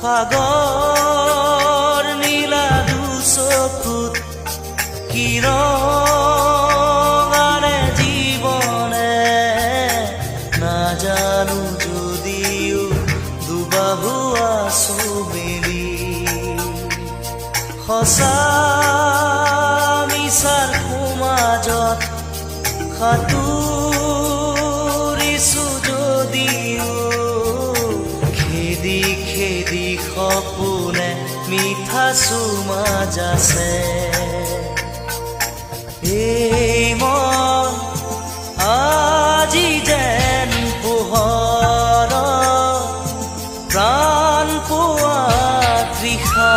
সাগৰ নীলা দুচকুত কিৰণাৰে জীৱনে নাজানো যদিও দুবাহু আছো মেলি সঁচা মিছাৰ সমাজত সাঁতুৰিছো যদিও খেদি খেদি সপোনে মিঠা চুমা যাছে এই মন আজি যেন পোহৰ প্ৰাণ পোৱা তৃষা